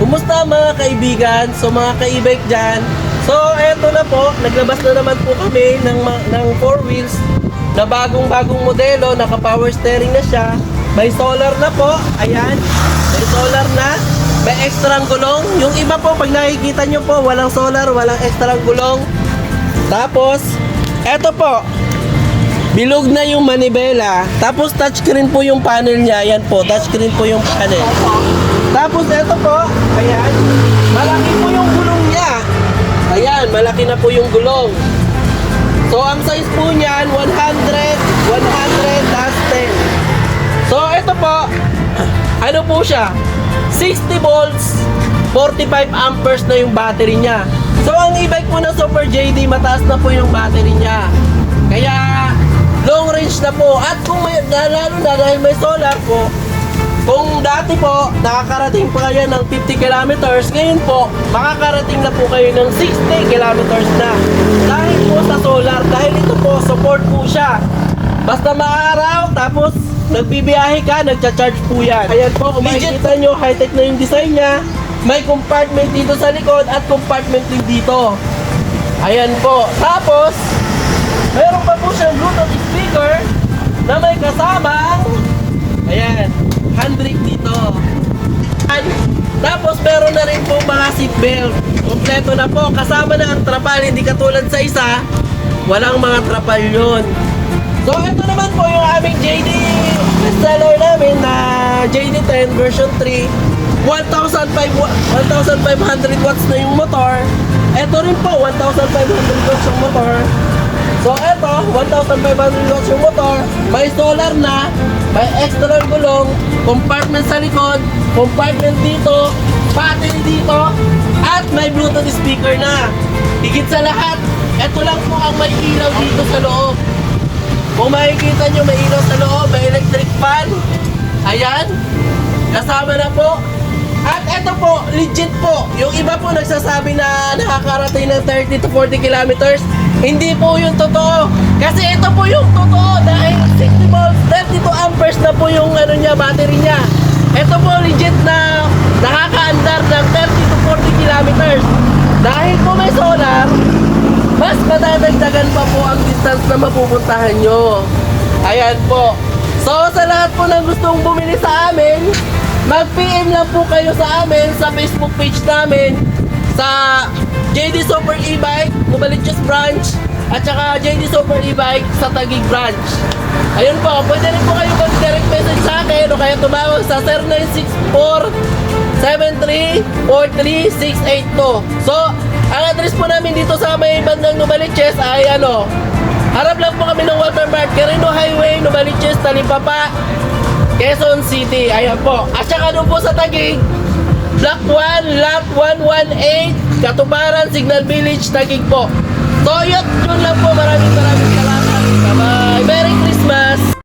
Kumusta mga kaibigan? So mga ka-e-bike dyan. So eto na po, naglabas na naman po kami ng 4 wheels na bagong modelo, naka power steering na siya. May solar na po, ayan. May solar na, may extra gulong. Yung iba po, pag nakikita nyo po, walang solar, walang extra gulong. Tapos, eto po, bilog na yung manibela. Tapos touchscreen po yung panel niya. Ayan po, touchscreen po yung panel. Tapos eto po, ayan, malaki po yung gulong niya. Ayan, malaki na po yung gulong. So ang size po niyan 100 dash 10. So ito po, ano po siya? 60 volts, 45 amperes na yung battery niya. So ang e-bike po ng Super JD, mataas na po yung battery niya. Kaya long range na po. At kung may, lalo na dahil may solar po, kung dati po nakakarating pa kayo ng 50 kilometers, ngayon po makakarating na po kayo ng 60 kilometers na. Dahil po sa solar, dahil ito po support po siya. Basta maaraw, tapos nagbibiyahe ka, nagcha-charge po yan. Ayan po, kung makikita nyo, high-tech na yung design niya. May compartment dito sa likod at compartment din dito. Ayan po. Tapos meron pa po siyang Bluetooth speaker na may kasamang, ayan, handbrake dito. Tapos meron na rin po mga seatbelt. Kompleto na po. Kasama na ang trapal. Hindi katulad sa isa, walang mga trapal yun. So ito naman po yung aming JD bestseller namin na JD10 version 3. 1,500 watts na yung motor. Ito rin po 1,500 watts yung motor. So eto, 1,500 watts yung motor. May solar na, may extra gulong, compartment sa likod, compartment dito, battery dito, at may Bluetooth speaker na. Higit sa lahat, eto lang po ang may ilaw dito sa loob. Kung makikita nyo, may ilaw sa loob, may electric fan. Ayan, kasama na po. At eto po, legit po. Yung iba po nagsasabi na nakakarating ng 30 to 40 kilometers. Hindi po yung totoo. Kasi ito po yung totoo dahil 60 volts, 32 amperes na po yung ano niya, battery niya. Ito po legit na nakakaandar ng 30 to 40 kilometers. Dahil po may solar, mas madadagdagan pa po ang distance na mapupuntahan nyo. Ayan po. So sa lahat po ng gustong bumili sa amin, mag-PM lang po kayo sa amin sa Facebook page namin sa JD Super E-Bike Novaliches branch at saka JD Super E-Bike sa Taguig branch. Ayun po, pwede rin po kayo mag-direct message sa akin o kaya tumawag sa 0964-7343-682. So, ang address po namin dito sa may bandang Novaliches ay harap lang po kami ng Walter Mart, Quirino Highway, Novaliches, Talipapa, Quezon City. Ayan po. At saka doon po sa Taguig, Block 1, Lot 118, Katuparan, Signal Village, Taguig po. So yun lang po. Maraming salamat. Bye-bye. Merry Christmas!